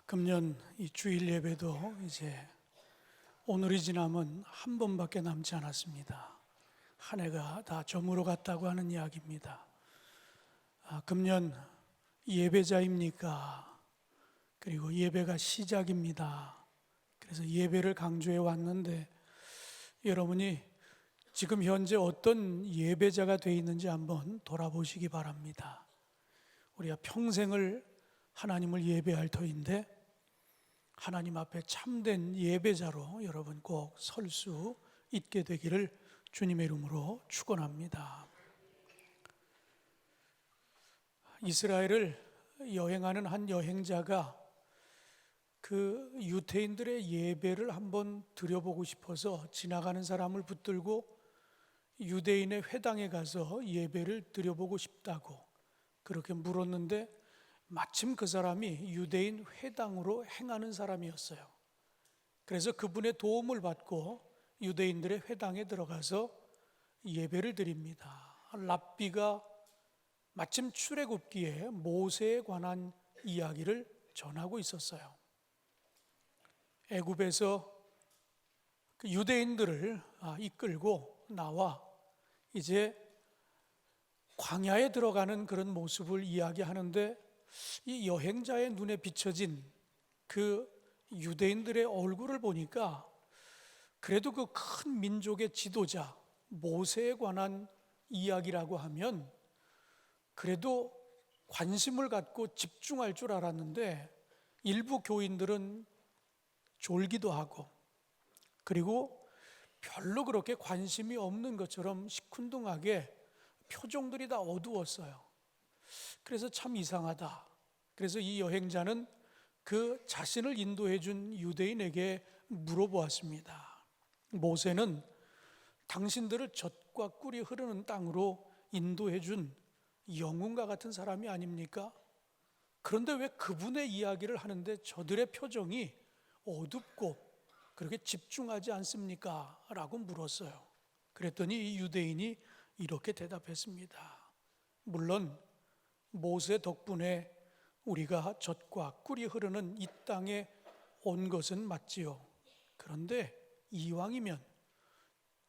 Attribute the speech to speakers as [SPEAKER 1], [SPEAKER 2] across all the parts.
[SPEAKER 1] 금년 이 주일 예배도 이제 오늘이 지나면 한 번밖에 남지 않았습니다. 한 해가 다 저물어 갔다고 하는 이야기입니다. 금년 예배자입니까? 그리고 예배가 시작입니다. 그래서 예배를 강조해 왔는데 여러분이 지금 현재 어떤 예배자가 되어 있는지 한번 돌아보시기 바랍니다. 우리가 평생을 하나님을 예배할 터인데 하나님 앞에 참된 예배자로 여러분 꼭 설 수 있게 되기를 주님의 이름으로 축원합니다. 이스라엘을 여행하는 한 여행자가 그 유대인들의 예배를 한번 드려보고 싶어서 지나가는 사람을 붙들고 유대인의 회당에 가서 예배를 드려보고 싶다고 그렇게 물었는데 마침 그 사람이 유대인 회당으로 행하는 사람이었어요. 그래서 그분의 도움을 받고 유대인들의 회당에 들어가서 예배를 드립니다. 랍비가 마침 출애굽기에 모세에 관한 이야기를 전하고 있었어요. 애굽에서 그 유대인들을 이끌고 나와 이제 광야에 들어가는 그런 모습을 이야기하는데 이 여행자의 눈에 비춰진 그 유대인들의 얼굴을 보니까 그래도 그 큰 민족의 지도자 모세에 관한 이야기라고 하면 그래도 관심을 갖고 집중할 줄 알았는데 일부 교인들은 졸기도 하고 그리고 별로 그렇게 관심이 없는 것처럼 시큰둥하게 표정들이 다 어두웠어요. 그래서 참 이상하다. 그래서 이 여행자는 그 자신을 인도해 준 유대인에게 물어보았습니다. 모세는 당신들을 젖과 꿀이 흐르는 땅으로 인도해 준 영웅과 같은 사람이 아닙니까? 그런데 왜 그분의 이야기를 하는데 저들의 표정이 어둡고 그렇게 집중하지 않습니까? 라고 물었어요. 그랬더니 이 유대인이 이렇게 대답했습니다. 물론 모세 덕분에 우리가 젖과 꿀이 흐르는 이 땅에 온 것은 맞지요. 그런데 이왕이면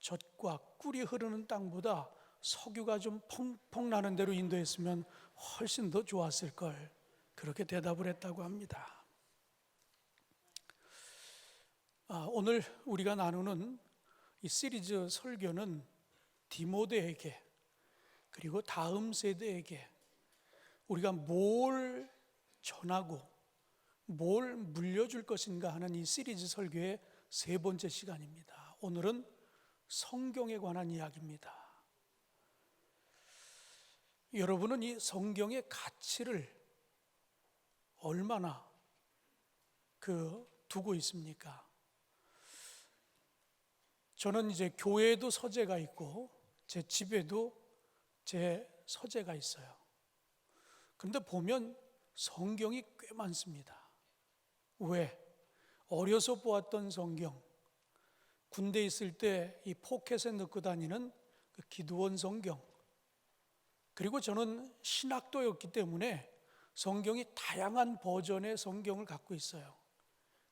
[SPEAKER 1] 젖과 꿀이 흐르는 땅보다 석유가 좀 펑펑 나는 대로 인도했으면 훨씬 더 좋았을 걸. 그렇게 대답을 했다고 합니다. 오늘 우리가 나누는 이 시리즈 설교는 디모데에게 그리고 다음 세대에게 우리가 뭘 전하고 뭘 물려줄 것인가 하는 이 시리즈 설교의 세 번째 시간입니다. 오늘은 성경에 관한 이야기입니다. 여러분은 이 성경의 가치를 얼마나 두고 있습니까? 저는 이제 교회에도 서재가 있고 제 집에도 제 서재가 있어요. 그런데 보면 성경이 꽤 많습니다. 왜? 어려서 보았던 성경, 군대 있을 때 이 포켓에 넣고 다니는 그 기도원 성경, 그리고 저는 신학도였기 때문에 성경이 다양한 버전의 성경을 갖고 있어요.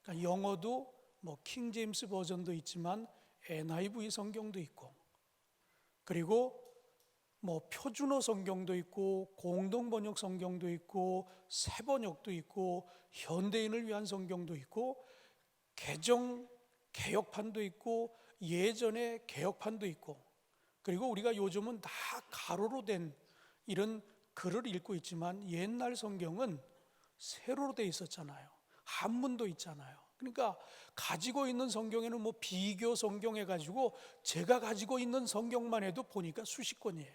[SPEAKER 1] 그러니까 영어도 킹 제임스 버전도 있지만 NIV 성경도 있고, 그리고 표준어 성경도 있고 공동 번역 성경도 있고 새번역도 있고 현대인을 위한 성경도 있고 개정 개역판도 있고 예전의 개역판도 있고, 그리고 우리가 요즘은 다 가로로 된 이런 글을 읽고 있지만 옛날 성경은 세로로 돼 있었잖아요. 한문도 있잖아요. 그러니까 가지고 있는 성경에는 비교 성경 해가지고 제가 가지고 있는 성경만 해도 보니까 수십 권이에요.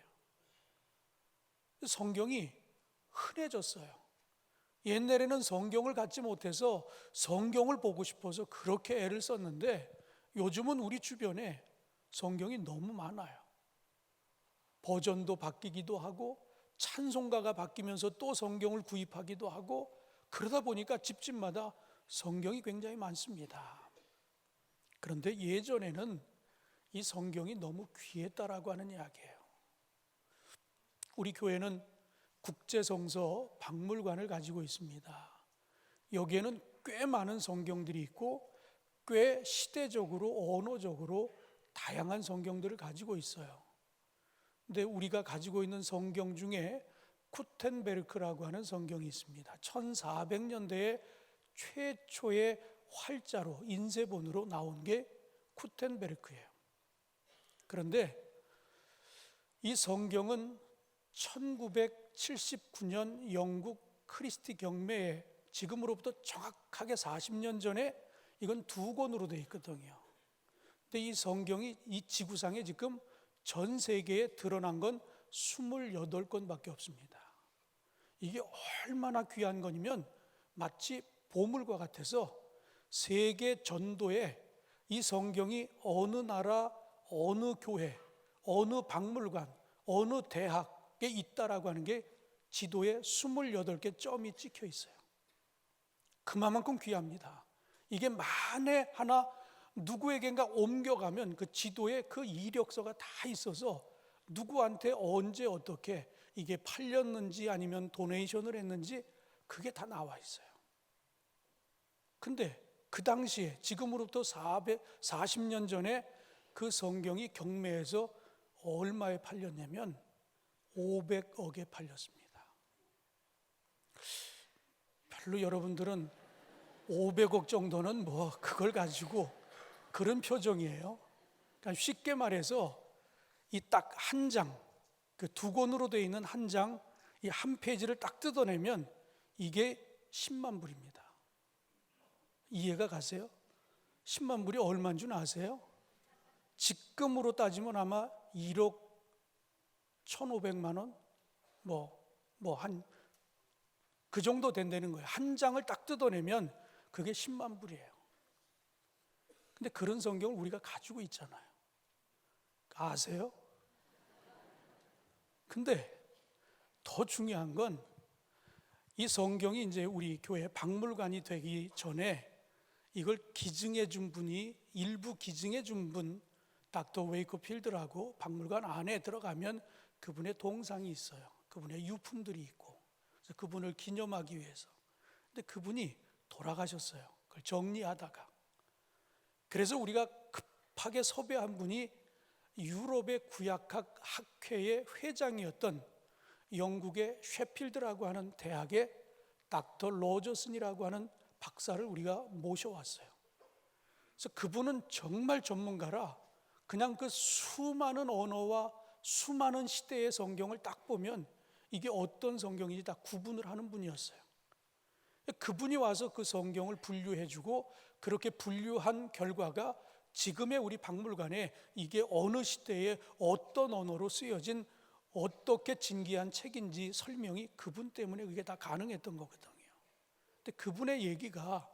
[SPEAKER 1] 성경이 흔해졌어요. 옛날에는 성경을 갖지 못해서 성경을 보고 싶어서 그렇게 애를 썼는데 요즘은 우리 주변에 성경이 너무 많아요. 버전도 바뀌기도 하고 찬송가가 바뀌면서 또 성경을 구입하기도 하고 그러다 보니까 집집마다 성경이 굉장히 많습니다. 그런데 예전에는 이 성경이 너무 귀했다라고 하는 이야기예요. 우리 교회는 국제성서 박물관을 가지고 있습니다. 여기에는 꽤 많은 성경들이 있고 꽤 시대적으로 언어적으로 다양한 성경들을 가지고 있어요. 근데 우리가 가지고 있는 성경 중에 구텐베르크라고 하는 성경이 있습니다. 1400년대에 최초의 활자로 인쇄본으로 나온 게 구텐베르크예요. 그런데 이 성경은 1979년 영국 크리스티 경매에 지금으로부터 정확하게 40년 전에 이건 2권으로 되어 있거든요. 근데 이 성경이 이 지구상에 지금 전 세계에 드러난 건 28권밖에 없습니다. 이게 얼마나 귀한 거냐면 마치 보물과 같아서 세계 전도에 이 성경이 어느 나라, 어느 교회, 어느 박물관, 어느 대학에 있다라고 하는 게 지도에 28개 점이 찍혀 있어요. 그만큼 귀합니다. 이게 만에 하나 누구에겐가 옮겨가면 그 지도에 그 이력서가 다 있어서 누구한테 언제 어떻게 이게 팔렸는지 아니면 도네이션을 했는지 그게 다 나와 있어요. 근데 그 당시에 지금으로부터 440년 전에 그 성경이 경매에서 얼마에 팔렸냐면 500억에 팔렸습니다. 별로 여러분들은 500억 정도는 뭐 그걸 가지고 그런 표정이에요. 그러니까 쉽게 말해서 이 딱 한 장, 그 2권으로 되어 있는 한 장, 이 한 페이지를 딱 뜯어내면 이게 10만 불입니다. 이해가 가세요? 10만 불이 얼마인 줄 아세요? 지금으로 따지면 아마 1억 1,500만 원? 한 그 정도 된다는 거예요. 한 장을 딱 뜯어내면 그게 10만 불이에요. 근데 그런 성경을 우리가 가지고 있잖아요. 아세요? 근데 더 중요한 건 이 성경이 이제 우리 교회 박물관이 되기 전에 이걸 기증해 준 분이, 일부 기증해 준 분, 닥터 웨이커필드라고 박물관 안에 들어가면 그분의 동상이 있어요. 그분의 유품들이 있고, 그래서 그분을 기념하기 위해서. 근데 그분이 돌아가셨어요. 그걸 정리하다가. 그래서 우리가 급하게 섭외한 분이 유럽의 구약학 학회의 회장이었던 영국의 셰필드라고 하는 대학의 닥터 로저슨이라고 하는 박사를 우리가 모셔왔어요. 그래서 그분은 정말 전문가라 그냥 그 수많은 언어와 수많은 시대의 성경을 딱 보면 이게 어떤 성경인지 다 구분을 하는 분이었어요. 그분이 와서 그 성경을 분류해주고 그렇게 분류한 결과가 지금의 우리 박물관에 이게 어느 시대에 어떤 언어로 쓰여진 어떻게 진귀한 책인지 설명이 그분 때문에 그게 다 가능했던 거거든요. 근데 그분의 얘기가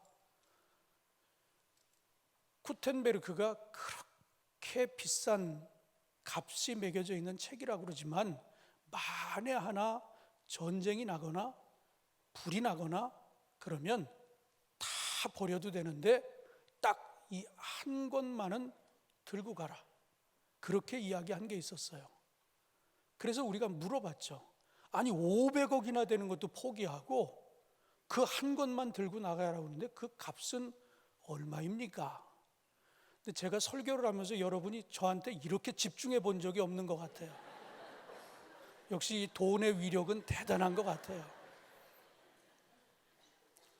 [SPEAKER 1] 구텐베르크가 그렇게 비싼 값이 매겨져 있는 책이라고 그러지만 만에 하나 전쟁이 나거나 불이 나거나 그러면 다 버려도 되는데 딱 이 한 권만은 들고 가라. 그렇게 이야기한 게 있었어요. 그래서 우리가 물어봤죠. 아니 500억이나 되는 것도 포기하고 그 한 권만 들고 나가라고 하는데 그 값은 얼마입니까? 근데 제가 설교를 하면서 여러분이 저한테 이렇게 집중해 본 적이 없는 것 같아요. 역시 돈의 위력은 대단한 것 같아요.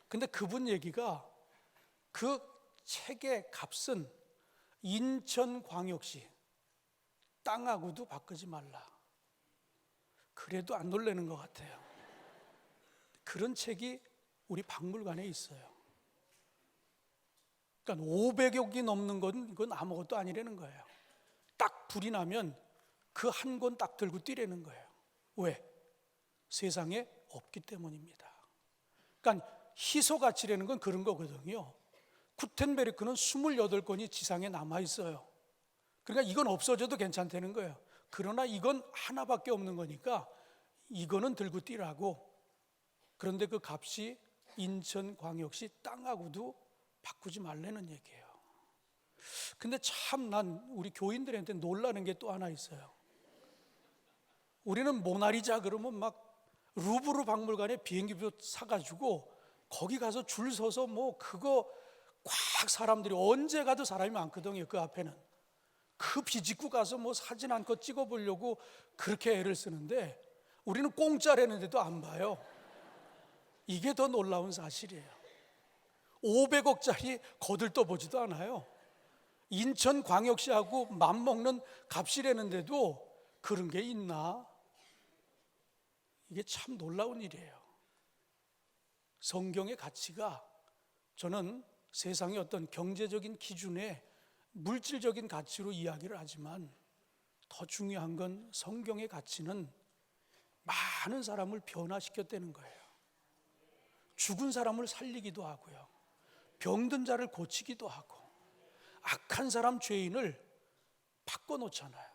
[SPEAKER 1] 근데 그분 얘기가 그 책의 값은 인천광역시 땅하고도 바꾸지 말라. 그래도 안 놀라는 것 같아요. 그런 책이 우리 박물관에 있어요. 그러니까 500억이 넘는 건 이건 아무것도 아니라는 거예요. 딱 불이 나면 그 한 권 딱 들고 뛰라는 거예요. 왜? 세상에 없기 때문입니다. 그러니까 희소 가치라는 건 그런 거거든요. 구텐베르크는 28권이 지상에 남아 있어요. 그러니까 이건 없어져도 괜찮다는 거예요. 그러나 이건 하나밖에 없는 거니까 이거는 들고 뛰라고. 그런데 그 값이 인천광역시 땅하고도 바꾸지 말라는 얘기예요. 근데 참 난 우리 교인들한테 놀라는 게 또 하나 있어요. 우리는 모나리자 그러면 막 루브르 박물관에 비행기표 사가지고 거기 가서 줄 서서 뭐 그거 꽉 사람들이 언제 가도 사람이 많거든요. 그 앞에는 그 비집고 가서 뭐 사진 한 컷 찍어 보려고 그렇게 애를 쓰는데 우리는 공짜라는데도 안 봐요. 이게 더 놀라운 사실이에요. 500억짜리 거들떠보지도 않아요. 인천광역시하고 맞먹는 값이라는데도 그런 게 있나? 이게 참 놀라운 일이에요. 성경의 가치가 저는 세상의 어떤 경제적인 기준에 물질적인 가치로 이야기를 하지만 더 중요한 건 성경의 가치는 많은 사람을 변화시켰다는 거예요. 죽은 사람을 살리기도 하고요. 병든 자를 고치기도 하고 악한 사람 죄인을 바꿔놓잖아요.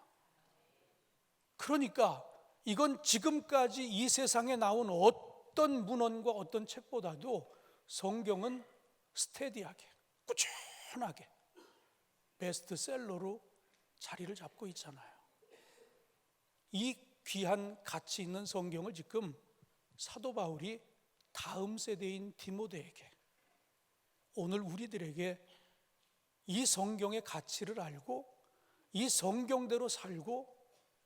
[SPEAKER 1] 그러니까 이건 지금까지 이 세상에 나온 어떤 문헌과 어떤 책보다도 성경은 스테디하게 꾸준하게 베스트셀러로 자리를 잡고 있잖아요. 이 귀한 가치 있는 성경을 지금 사도 바울이 다음 세대인 디모데에게, 오늘 우리들에게 이 성경의 가치를 알고 이 성경대로 살고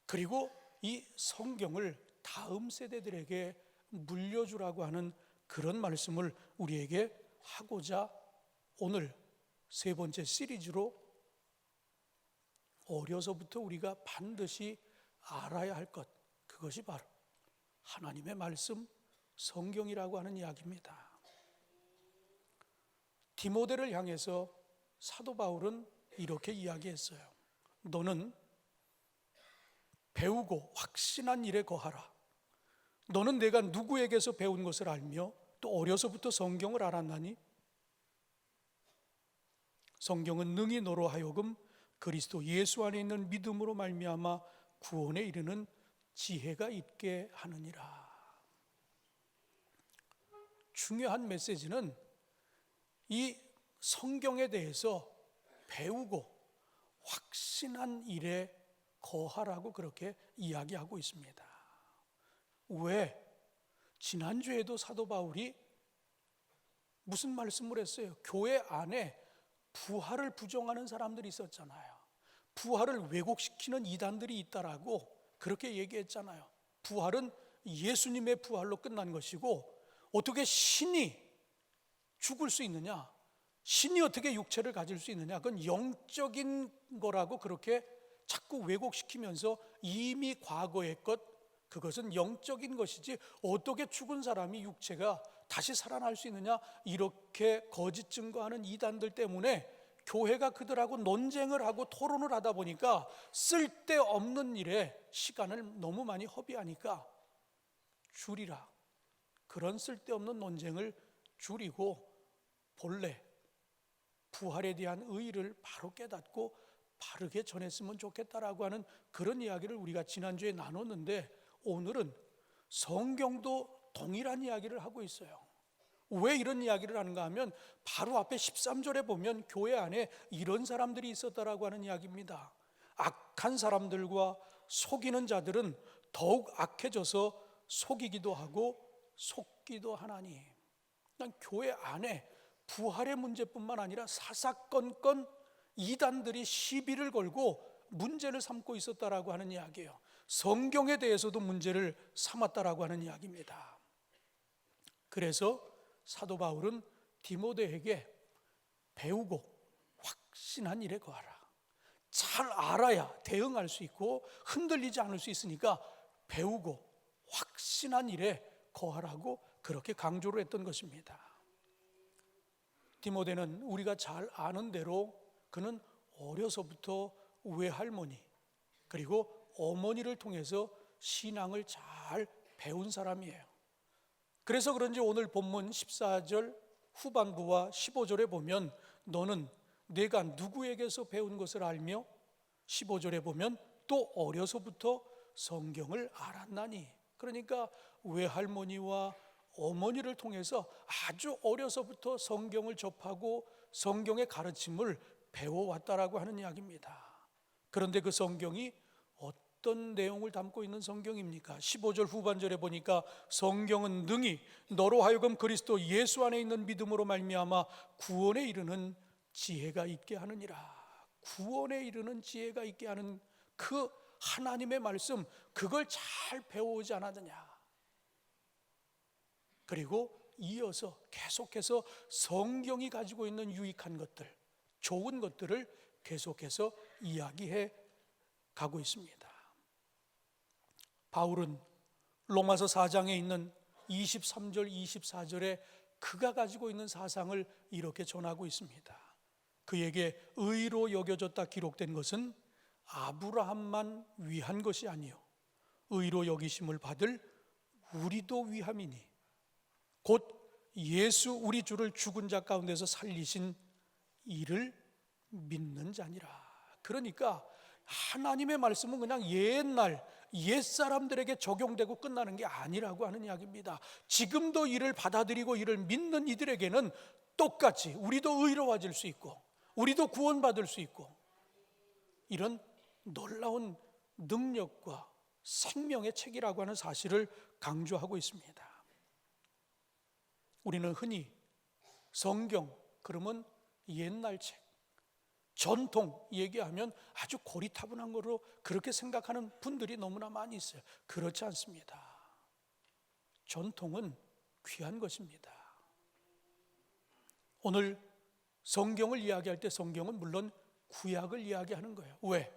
[SPEAKER 1] 그리고 이 성경을 다음 세대들에게 물려주라고 하는 그런 말씀을 우리에게 하고자 오늘 세 번째 시리즈로 어려서부터 우리가 반드시 알아야 할 것, 그것이 바로 하나님의 말씀, 성경이라고 하는 이야기입니다. 디모데를 향해서 사도 바울은 이렇게 이야기했어요. 너는 배우고 확신한 일에 거하라. 너는 내가 누구에게서 배운 것을 알며 또 어려서부터 성경을 알았나니? 성경은 능히 너로 하여금 그리스도 예수 안에 있는 믿음으로 말미암아 구원에 이르는 지혜가 있게 하느니라. 중요한 메시지는 이 성경에 대해서 배우고 확신한 일에 거하라고 그렇게 이야기하고 있습니다. 왜? 지난주에도 사도 바울이 무슨 말씀을 했어요? 교회 안에 부활을 부정하는 사람들이 있었잖아요. 부활을 왜곡시키는 이단들이 있다라고 그렇게 얘기했잖아요. 부활은 예수님의 부활로 끝난 것이고 어떻게 신이 죽을 수 있느냐? 신이 어떻게 육체를 가질 수 있느냐? 그건 영적인 거라고 그렇게 자꾸 왜곡시키면서 이미 과거의 것, 그것은 영적인 것이지 어떻게 죽은 사람이 육체가 다시 살아날 수 있느냐? 이렇게 거짓 증거하는 이단들 때문에 교회가 그들하고 논쟁을 하고 토론을 하다 보니까 쓸데없는 일에 시간을 너무 많이 허비하니까 줄이라. 그런 쓸데없는 논쟁을 줄이고 본래 부활에 대한 의의를 바로 깨닫고 바르게 전했으면 좋겠다라고 하는 그런 이야기를 우리가 지난주에 나눴는데 오늘은 성경도 동일한 이야기를 하고 있어요. 왜 이런 이야기를 하는가 하면 바로 앞에 13절에 보면 교회 안에 이런 사람들이 있었다라고 하는 이야기입니다. 악한 사람들과 속이는 자들은 더욱 악해져서 속이기도 하고 속기도 하나니. 교회 안에 부활의 문제뿐만 아니라 사사건건 이단들이 시비를 걸고 문제를 삼고 있었다라고 하는 이야기예요. 성경에 대해서도 문제를 삼았다라고 하는 이야기입니다. 그래서 사도 바울은 디모데에게 배우고 확신한 일에 거하라. 잘 알아야 대응할 수 있고 흔들리지 않을 수 있으니까 배우고 확신한 일에 거하라고 그렇게 강조를 했던 것입니다. 디모데는 우리가 잘 아는 대로 그는 어려서부터 외할머니 그리고 어머니를 통해서 신앙을 잘 배운 사람이에요. 그래서 그런지 오늘 본문 14절 후반부와 15절에 보면 너는 내가 누구에게서 배운 것을 알며 15절에 보면 또 어려서부터 성경을 알았나니. 그러니까 외할머니와 어머니를 통해서 아주 어려서부터 성경을 접하고 성경의 가르침을 배워왔다라고 하는 이야기입니다. 그런데 그 성경이 어떤 내용을 담고 있는 성경입니까? 15절 후반절에 보니까 성경은 능히 너로 하여금 그리스도 예수 안에 있는 믿음으로 말미암아 구원에 이르는 지혜가 있게 하느니라. 구원에 이르는 지혜가 있게 하는 그 하나님의 말씀, 그걸 잘 배워오지 않았느냐. 그리고 이어서 계속해서 성경이 가지고 있는 유익한 것들, 좋은 것들을 계속해서 이야기해 가고 있습니다. 바울은 로마서 4장에 있는 23절 24절에 그가 가지고 있는 사상을 이렇게 전하고 있습니다. 그에게 의로 여겨졌다 기록된 것은 아브라함만 위한 것이 아니요 의로 여기심을 받을 우리도 위함이니 곧 예수 우리 주를 죽은 자 가운데서 살리신 이를 믿는 자니라. 그러니까 하나님의 말씀은 그냥 옛날 옛사람들에게 적용되고 끝나는 게 아니라고 하는 이야기입니다. 지금도 이를 받아들이고 이를 믿는 이들에게는 똑같이 우리도 의로워질 수 있고 우리도 구원받을 수 있고 이런 놀라운 능력과 생명의 책이라고 하는 사실을 강조하고 있습니다. 우리는 흔히 성경 그러면 옛날 책, 전통 얘기하면 아주 고리타분한 거로 그렇게 생각하는 분들이 너무나 많이 있어요. 그렇지 않습니다. 전통은 귀한 것입니다. 오늘 성경을 이야기할 때 성경은 물론 구약을 이야기하는 거예요. 왜?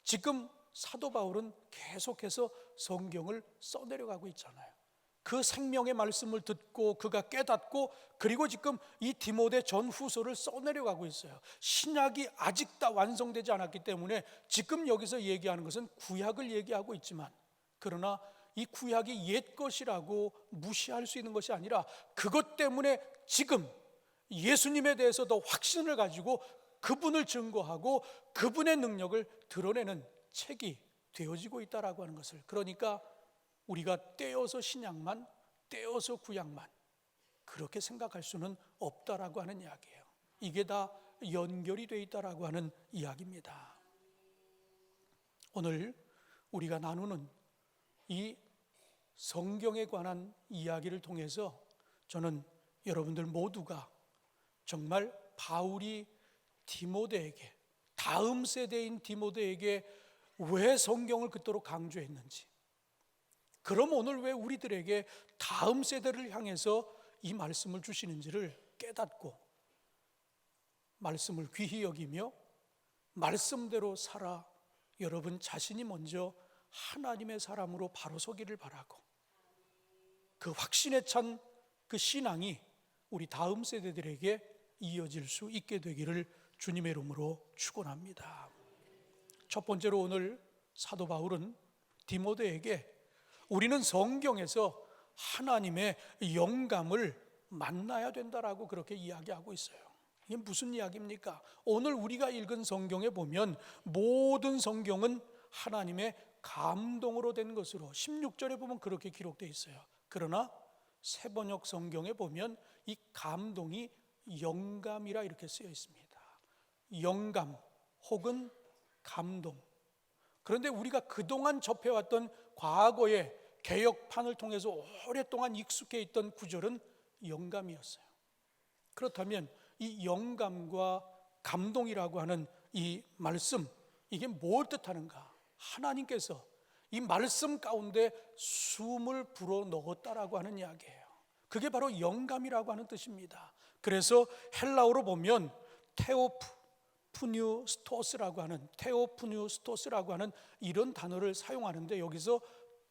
[SPEAKER 1] 지금 사도 바울은 계속해서 성경을 써내려가고 있잖아요. 그 생명의 말씀을 듣고 그가 깨닫고 그리고 지금 이 디모데 전후서를 써내려가고 있어요. 신약이 아직 다 완성되지 않았기 때문에 지금 여기서 얘기하는 것은 구약을 얘기하고 있지만 그러나 이 구약이 옛 것이라고 무시할 수 있는 것이 아니라 그것 때문에 지금 예수님에 대해서 더 확신을 가지고 그분을 증거하고 그분의 능력을 드러내는 책이 되어지고 있다라고 하는 것을, 그러니까 우리가 떼어서 신약만 떼어서 구약만 그렇게 생각할 수는 없다라고 하는 이야기예요. 이게 다 연결이 되어 있다라고 하는 이야기입니다. 오늘 우리가 나누는 이 성경에 관한 이야기를 통해서 저는 여러분들 모두가 정말 바울이 디모데에게, 다음 세대인 디모데에게 왜 성경을 그토록 강조했는지, 그럼 오늘 왜 우리들에게 다음 세대를 향해서 이 말씀을 주시는지를 깨닫고 말씀을 귀히 여기며 말씀대로 살아 여러분 자신이 먼저 하나님의 사람으로 바로 서기를 바라고 그 확신에 찬 그 신앙이 우리 다음 세대들에게 이어질 수 있게 되기를 주님의 이름으로 축원합니다. 첫 번째로 오늘 사도 바울은 디모데에게 우리는 성경에서 하나님의 영감을 만나야 된다라고 그렇게 이야기하고 있어요. 이게 무슨 이야기입니까? 오늘 우리가 읽은 성경에 보면 모든 성경은 하나님의 감동으로 된 것으로 16절에 보면 그렇게 기록되어 있어요. 그러나 새번역 성경에 보면 이 감동이 영감이라 이렇게 쓰여 있습니다. 영감 혹은 감동. 그런데 우리가 그동안 접해왔던 과거의 개혁판을 통해서 오랫동안 익숙해 있던 구절은 영감이었어요. 그렇다면 이 영감과 감동이라고 하는 이 말씀, 이게 뭘 뜻하는가? 하나님께서 이 말씀 가운데 숨을 불어 넣었다라고 하는 이야기예요. 그게 바로 영감이라고 하는 뜻입니다. 그래서 헬라어로 보면 테오프뉴스토스라고 하는 이런 단어를 사용하는데 여기서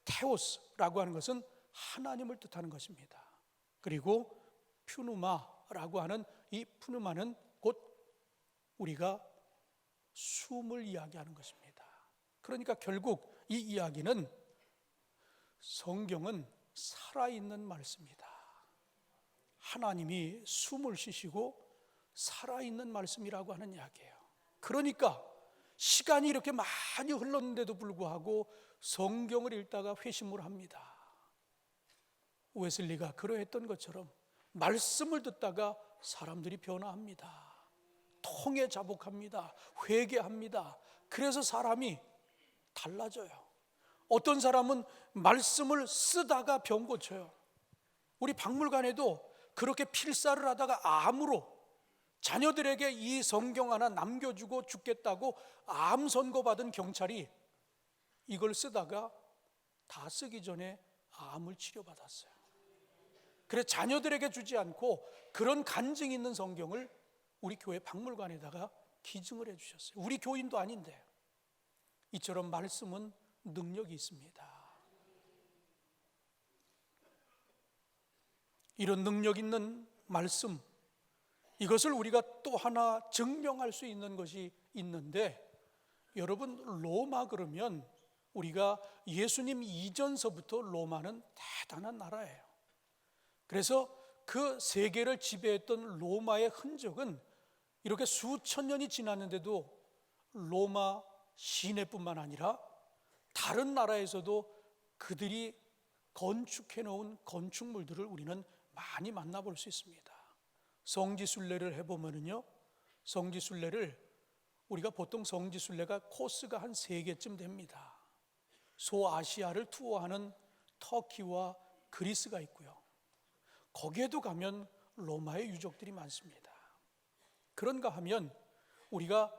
[SPEAKER 1] 테오스라고 하는 것은 하나님을 뜻하는 것입니다. 그리고 푸누마라고 하는 이 푸누마는 곧 우리가 숨을 이야기하는 것입니다. 그러니까 결국 이 이야기는 성경은 살아있는 말씀이다. 하나님이 숨을 쉬시고 살아있는 말씀이라고 하는 이야기예요. 그러니까 시간이 이렇게 많이 흘렀는데도 불구하고 성경을 읽다가 회심을 합니다. 웨슬리가 그러했던 것처럼 말씀을 듣다가 사람들이 변화합니다. 통에 자복합니다. 회개합니다. 그래서 사람이 달라져요. 어떤 사람은 말씀을 쓰다가 병 고쳐요. 우리 박물관에도 그렇게 필사를 하다가 암으로, 자녀들에게 이 성경 하나 남겨주고 죽겠다고 암 선고받은 경찰이 이걸 쓰다가 다 쓰기 전에 암을 치료받았어요. 그래서 자녀들에게 주지 않고 그런 간증이 있는 성경을 우리 교회 박물관에다가 기증을 해주셨어요. 우리 교인도 아닌데. 이처럼 말씀은 능력이 있습니다. 이런 능력 있는 말씀, 이것을 우리가 또 하나 증명할 수 있는 것이 있는데, 여러분, 로마 그러면 우리가 예수님 이전서부터 로마는 대단한 나라예요. 그래서 그 세계를 지배했던 로마의 흔적은 이렇게 수천 년이 지났는데도 로마 시내뿐만 아니라 다른 나라에서도 그들이 건축해 놓은 건축물들을 우리는 많이 만나볼 수 있습니다. 성지순례를 해보면요, 성지순례를 우리가 보통 성지순례가 코스가 한 3개쯤 됩니다. 소아시아를 투어하는 터키와 그리스가 있고요, 거기에도 가면 로마의 유적들이 많습니다. 그런가 하면 우리가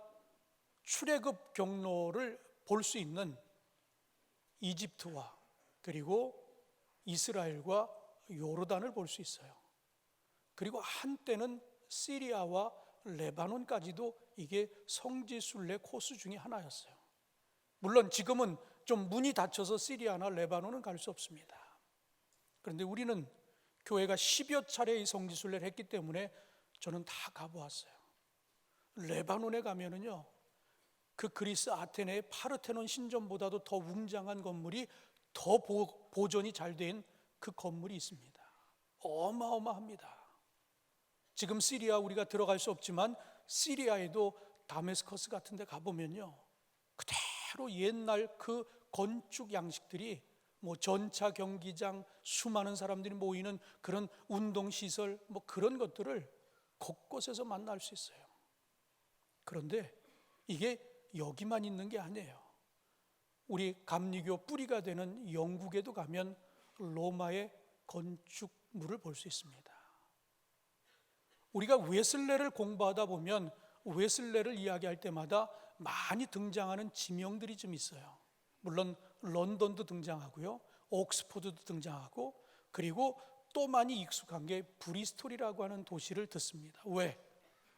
[SPEAKER 1] 출애굽 경로를 볼 수 있는 이집트와 그리고 이스라엘과 요르단을 볼 수 있어요. 그리고 한때는 시리아와 레바논까지도 이게 성지순례 코스 중에 하나였어요. 물론 지금은 좀 문이 닫혀서 시리아나 레바논은 갈 수 없습니다. 그런데 우리는 교회가 10여 차례 이 성지순례를 했기 때문에 저는 다 가보았어요. 레바논에 가면은요, 그 그리스 아테네의 파르테논 신전보다도 더 웅장한 건물이, 더 보존이 잘 된 그 건물이 있습니다. 어마어마합니다. 지금 시리아 우리가 들어갈 수 없지만 시리아에도 다메스커스 같은 데 가보면요, 그대로 옛날 그 건축 양식들이, 뭐 전차 경기장, 수많은 사람들이 모이는 그런 운동시설, 뭐 그런 것들을 곳곳에서 만날 수 있어요. 그런데 이게 여기만 있는 게 아니에요. 우리 감리교 뿌리가 되는 영국에도 가면 로마의 건축물을 볼 수 있습니다. 우리가 웨슬레를 공부하다 보면 웨슬레를 이야기할 때마다 많이 등장하는 지명들이 좀 있어요. 물론 런던도 등장하고요, 옥스퍼드도 등장하고, 그리고 또 많이 익숙한 게 브리스톨이라고 하는 도시를 듣습니다. 왜?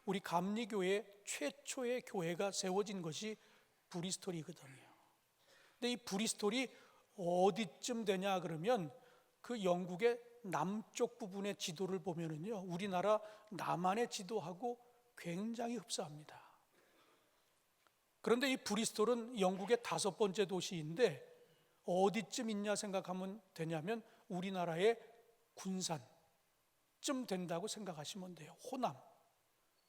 [SPEAKER 1] 우리 감리교회 최초의 교회가 세워진 것이 브리스톨이거든요. 근데 이 브리스톨이 어디쯤 되냐 그러면 그 영국의 남쪽 부분의 지도를 보면은요, 우리나라 남한의 지도하고 굉장히 흡사합니다. 그런데 이 브리스톨은 영국의 5번째 도시인데 어디쯤 있냐 생각하면 되냐면 우리나라의 군산쯤 된다고 생각하시면 돼요. 호남.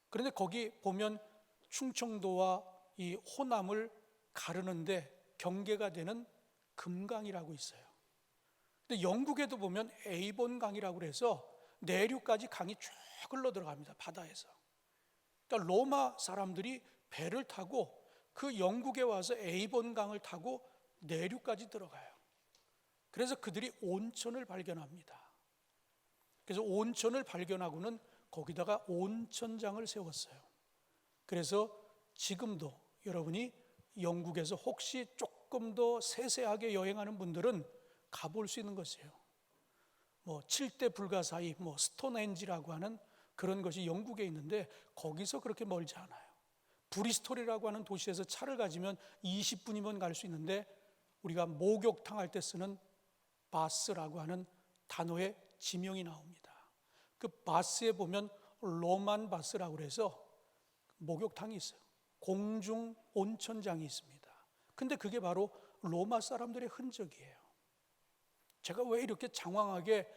[SPEAKER 1] 그런데 거기 보면 충청도와 이 호남을 가르는데 경계가 되는 금강이라고 있어요. 근데 영국에도 보면 에이본강이라고 해서 내륙까지 강이 쭉 흘러 들어갑니다. 바다에서. 그러니까 로마 사람들이 배를 타고 그 영국에 와서 에이본강을 타고 내륙까지 들어가요. 그래서 그들이 온천을 발견합니다. 그래서 온천을 발견하고는 거기다가 온천장을 세웠어요. 그래서 지금도 여러분이 영국에서 혹시 조금 더 세세하게 여행하는 분들은 가볼 수 있는 것이에요. 뭐 7대 불가사의 스톤헨지라고 하는 그런 것이 영국에 있는데 거기서 그렇게 멀지 않아요. 브리스톨이라고 하는 도시에서 차를 가지면 20분이면 갈 수 있는데 우리가 목욕탕 할 때 쓰는 바스라고 하는 단어의 지명이 나옵니다. 그 바스에 보면 로만 바스라고 해서 목욕탕이 있어요. 공중 온천장이 있습니다. 근데 그게 바로 로마 사람들의 흔적이에요. 제가 왜 이렇게 장황하게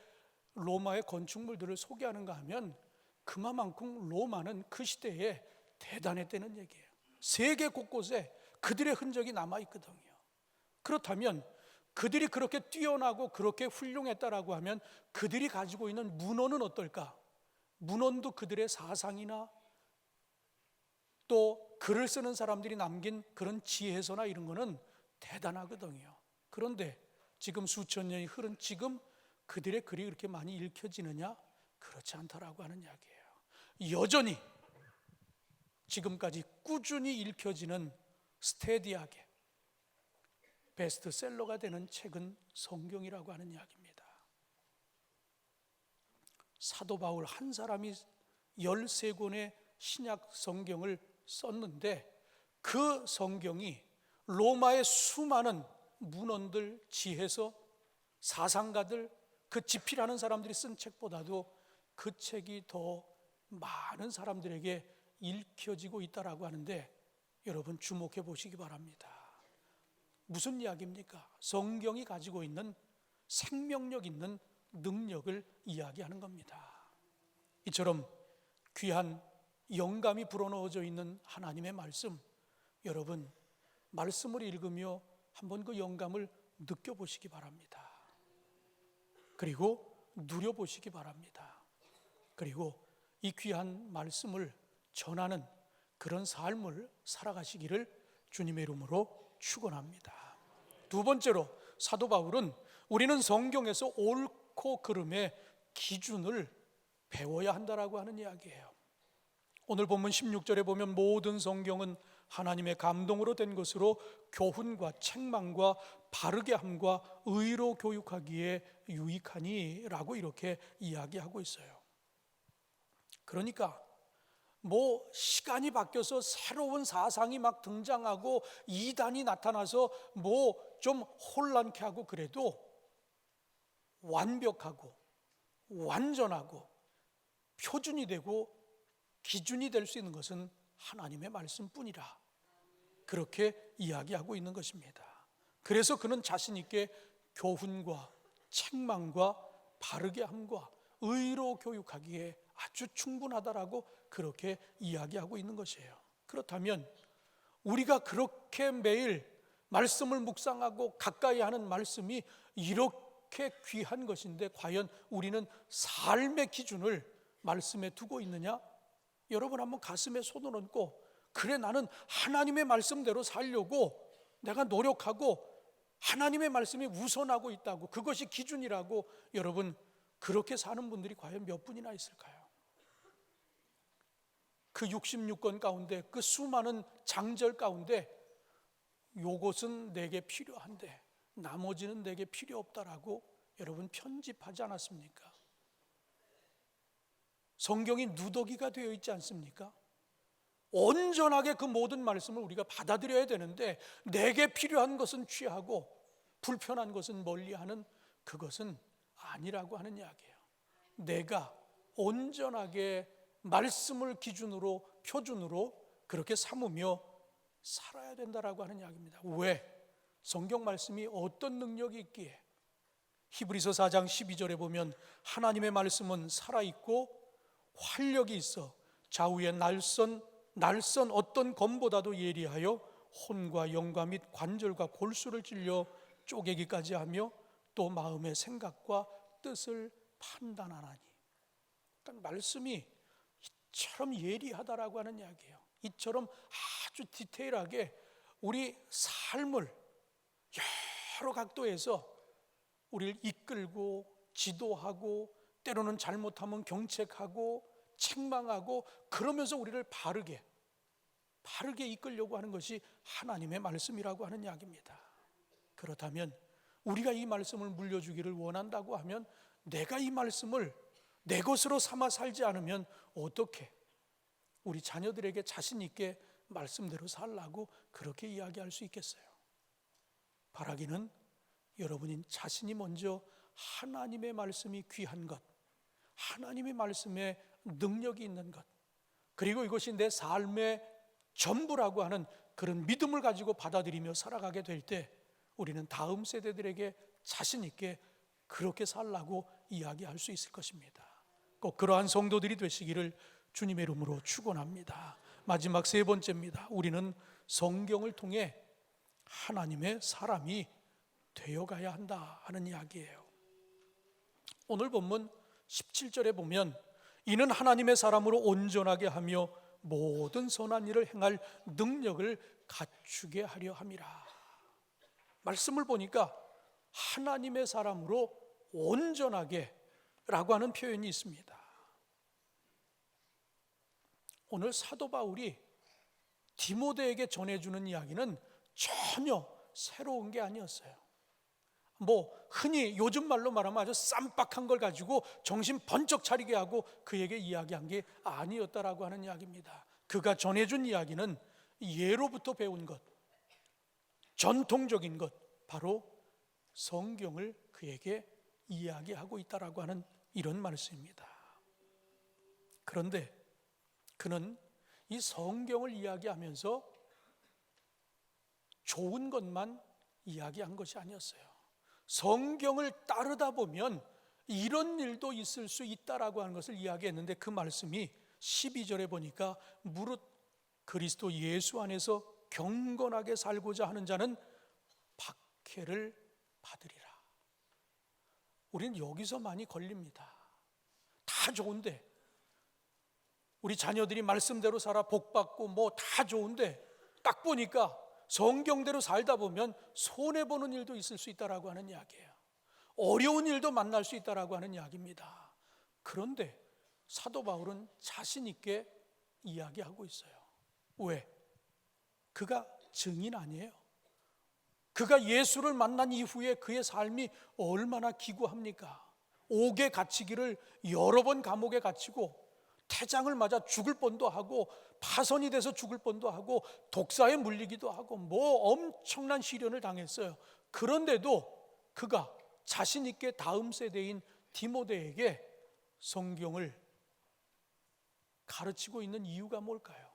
[SPEAKER 1] 로마의 건축물들을 소개하는가 하면 그만큼 로마는 그 시대에 대단했다는 얘기예요. 세계 곳곳에 그들의 흔적이 남아있거든요. 그렇다면 그들이 그렇게 뛰어나고 그렇게 훌륭했다라고 하면 그들이 가지고 있는 문헌은 어떨까? 문헌도 그들의 사상이나 또 글을 쓰는 사람들이 남긴 그런 지혜서나 이런 거는 대단하거든요. 그런데 지금 수천 년이 흐른 지금 그들의 글이 그렇게 많이 읽혀지느냐? 그렇지 않다라고 하는 이야기예요. 여전히 지금까지 꾸준히 읽혀지는 스테디하게 베스트셀러가 되는 책은 성경이라고 하는 이야기입니다. 사도 바울 한 사람이 13권의 신약 성경을 썼는데 그 성경이 로마의 수많은 문헌들, 지혜서, 사상가들, 그 집필하는 사람들이 쓴 책보다도 그 책이 더 많은 사람들에게 읽혀지고 있다라고 하는데 여러분 주목해 보시기 바랍니다. 무슨 이야기입니까? 성경이 가지고 있는 생명력 있는 능력을 이야기하는 겁니다. 이처럼 귀한 영감이 불어넣어져 있는 하나님의 말씀, 여러분 말씀을 읽으며 한번 그 영감을 느껴보시기 바랍니다. 그리고 누려보시기 바랍니다. 그리고 이 귀한 말씀을 전하는 그런 삶을 살아가시기를 주님의 이름으로 축원합니다. 두 번째로 사도 바울은 우리는 성경에서 옳고 그름의 기준을 배워야 한다라고 하는 이야기예요. 오늘 본문 16절에 보면 모든 성경은 하나님의 감동으로 된 것으로 교훈과 책망과 바르게 함과 의로 교육하기에 유익하니 라고 이렇게 이야기하고 있어요. 그러니까 시간이 바뀌어서 새로운 사상이 막 등장하고 이단이 나타나서 좀 혼란케 하고 그래도 완벽하고 완전하고 표준이 되고 기준이 될 수 있는 것은 하나님의 말씀뿐이라 그렇게 이야기하고 있는 것입니다. 그래서 그는 자신 있게 교훈과 책망과 바르게 함과 의로 교육하기에 아주 충분하다라고 그렇게 이야기하고 있는 것이에요. 그렇다면 우리가 그렇게 매일 말씀을 묵상하고 가까이 하는 말씀이 이렇게 귀한 것인데 과연 우리는 삶의 기준을 말씀에 두고 있느냐? 여러분 한번 가슴에 손을 얹고 그래 나는 하나님의 말씀대로 살려고 내가 노력하고 하나님의 말씀이 우선하고 있다고 그것이 기준이라고 여러분 그렇게 사는 분들이 과연 몇 분이나 있을까요? 그 66권 가운데 그 수많은 장절 가운데 요것은 내게 필요한데 나머지는 내게 필요 없다라고 여러분 편집하지 않았습니까? 성경이 누더기가 되어 있지 않습니까? 온전하게 그 모든 말씀을 우리가 받아들여야 되는데 내게 필요한 것은 취하고 불편한 것은 멀리하는 그것은 아니라고 하는 이야기예요. 내가 온전하게 말씀을 기준으로 표준으로 그렇게 삼으며 살아야 된다라고 하는 이야기입니다. 왜? 성경 말씀이 어떤 능력이 있기에? 히브리서 4장 12절에 보면 하나님의 말씀은 살아있고 활력이 있어 좌우의 날선 어떤 검보다도 예리하여 혼과 영과 및 관절과 골수를 찔려 쪼개기까지 하며 또 마음의 생각과 뜻을 판단하나니. 그러니까 말씀이 이처럼 예리하다라고 하는 이야기예요. 이처럼 아주 디테일하게 우리 삶을 여러 각도에서 우리를 이끌고 지도하고 때로는 잘못하면 경책하고 책망하고 그러면서 우리를 바르게 이끌려고 하는 것이 하나님의 말씀이라고 하는 이야기입니다. 그렇다면 우리가 이 말씀을 물려주기를 원한다고 하면 내가 이 말씀을 내 것으로 삼아 살지 않으면 어떻게 우리 자녀들에게 자신 있게 말씀대로 살라고 그렇게 이야기할 수 있겠어요? 바라기는 여러분이 자신이 먼저 하나님의 말씀이 귀한 것, 하나님의 말씀에 능력이 있는 것, 그리고 이것이 내 삶의 전부라고 하는 그런 믿음을 가지고 받아들이며 살아가게 될 때 우리는 다음 세대들에게 자신 있게 그렇게 살라고 이야기할 수 있을 것입니다. 꼭 그러한 성도들이 되시기를 주님의 이름으로 축원합니다. 마지막 세 번째입니다. 우리는 성경을 통해 하나님의 사람이 되어가야 한다 하는 이야기예요. 오늘 본문 17절에 보면 이는 하나님의 사람으로 온전하게 하며 모든 선한 일을 행할 능력을 갖추게 하려 함이라. 말씀을 보니까 하나님의 사람으로 온전하게 라고 하는 표현이 있습니다. 오늘 사도 바울이 디모데에게 전해주는 이야기는 전혀 새로운 게 아니었어요. 흔히 요즘 말로 말하면 아주 쌈박한 걸 가지고 정신 번쩍 차리게 하고 그에게 이야기한 게 아니었다라고 하는 이야기입니다. 그가 전해준 이야기는 예로부터 배운 것, 전통적인 것, 바로 성경을 그에게 이야기하고 있다라고 하는 이런 말씀입니다. 그런데 그는 이 성경을 이야기하면서 좋은 것만 이야기한 것이 아니었어요. 성경을 따르다 보면 이런 일도 있을 수 있다라고 하는 것을 이야기했는데, 그 말씀이 12절에 보니까 무릇 그리스도 예수 안에서 경건하게 살고자 하는 자는 박해를 받으리라. 우리는 여기서 많이 걸립니다. 다 좋은데, 우리 자녀들이 말씀대로 살아 복받고 다 좋은데, 딱 보니까 성경대로 살다 보면 손해보는 일도 있을 수 있다라고 하는 이야기예요. 어려운 일도 만날 수 있다라고 하는 이야기입니다. 그런데 사도 바울은 자신 있게 이야기하고 있어요. 왜? 그가 증인 아니에요? 그가 예수를 만난 이후에 그의 삶이 얼마나 기구합니까? 옥에 갇히기를 여러 번 감옥에 갇히고, 태장을 맞아 죽을 뻔도 하고, 파선이 돼서 죽을 뻔도 하고, 독사에 물리기도 하고, 엄청난 시련을 당했어요. 그런데도 그가 자신 있게 다음 세대인 디모데에게 성경을 가르치고 있는 이유가 뭘까요?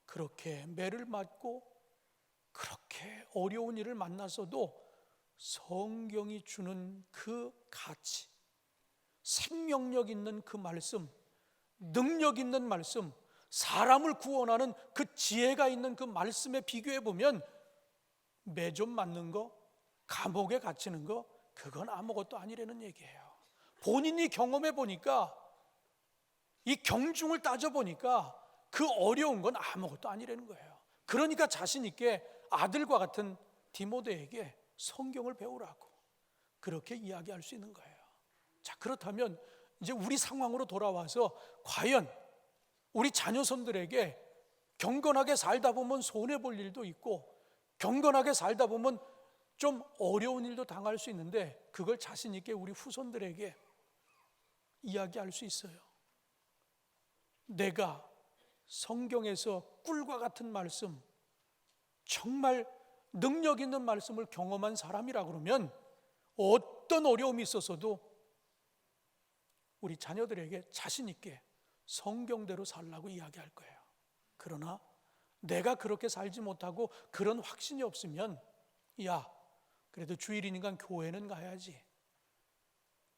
[SPEAKER 1] 그렇게 매를 맞고 그렇게 어려운 일을 만나서도 성경이 주는 그 가치, 생명력 있는 그 말씀, 능력 있는 말씀, 사람을 구원하는 그 지혜가 있는 그 말씀에 비교해 보면 매점 맞는 거, 감옥에 갇히는 거, 그건 아무것도 아니라는 얘기예요. 본인이 경험해 보니까, 이 경중을 따져 보니까 그 어려운 건 아무것도 아니라는 거예요. 그러니까 자신 있게 아들과 같은 디모데에게 성경을 배우라고 그렇게 이야기할 수 있는 거예요. 자, 그렇다면 이제 우리 상황으로 돌아와서 과연 우리 자녀손들에게 경건하게 살다 보면 손해볼 일도 있고, 경건하게 살다 보면 좀 어려운 일도 당할 수 있는데, 그걸 자신 있게 우리 후손들에게 이야기할 수 있어요. 내가 성경에서 꿀과 같은 말씀, 정말 능력 있는 말씀을 경험한 사람이라 그러면 어떤 어려움이 있어서도 우리 자녀들에게 자신 있게 성경대로 살라고 이야기할 거예요. 그러나 내가 그렇게 살지 못하고 그런 확신이 없으면, 야, 그래도 주일이니까 교회는 가야지.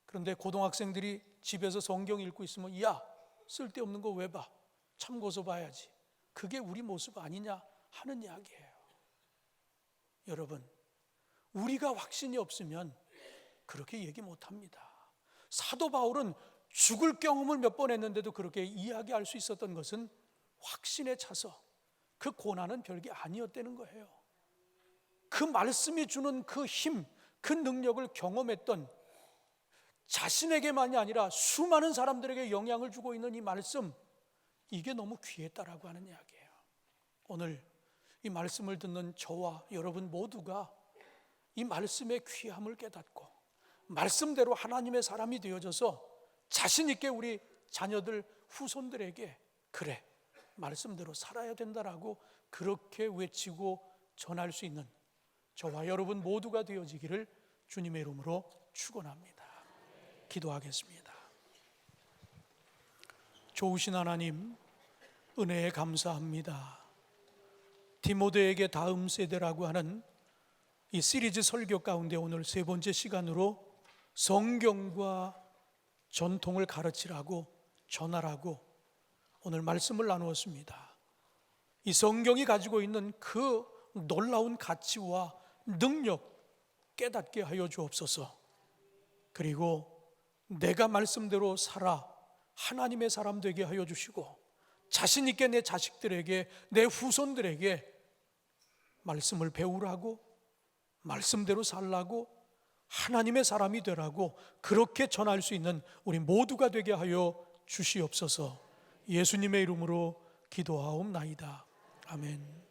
[SPEAKER 1] 그런데 고등학생들이 집에서 성경 읽고 있으면, 야, 쓸데없는 거 왜 봐? 참고서 봐야지. 그게 우리 모습 아니냐 하는 이야기예요. 여러분, 우리가 확신이 없으면 그렇게 얘기 못합니다. 사도 바울은 죽을 경험을 몇 번 했는데도 그렇게 이야기할 수 있었던 것은 확신에 차서 그 고난은 별게 아니었다는 거예요. 그 말씀이 주는 그 힘, 그 능력을 경험했던, 자신에게만이 아니라 수많은 사람들에게 영향을 주고 있는 이 말씀, 이게 너무 귀했다라고 하는 이야기예요. 오늘 이 말씀을 듣는 저와 여러분 모두가 이 말씀의 귀함을 깨닫고 말씀대로 하나님의 사람이 되어져서 자신 있게 우리 자녀들, 후손들에게 그래, 말씀대로 살아야 된다라고 그렇게 외치고 전할 수 있는 저와 여러분 모두가 되어지기를 주님의 이름으로 축원합니다. 기도하겠습니다. 좋으신 하나님, 은혜에 감사합니다. 디모데에게 다음 세대라고 하는 이 시리즈 설교 가운데 오늘 세 번째 시간으로 성경과 전통을 가르치라고, 전하라고 오늘 말씀을 나누었습니다. 이 성경이 가지고 있는 그 놀라운 가치와 능력 깨닫게 하여 주옵소서. 그리고 내가 말씀대로 살아 하나님의 사람 되게 하여 주시고, 자신 있게 내 자식들에게, 내 후손들에게 말씀을 배우라고, 말씀대로 살라고, 하나님의 사람이 되라고 그렇게 전할 수 있는 우리 모두가 되게 하여 주시옵소서. 예수님의 이름으로 기도하옵나이다. 아멘.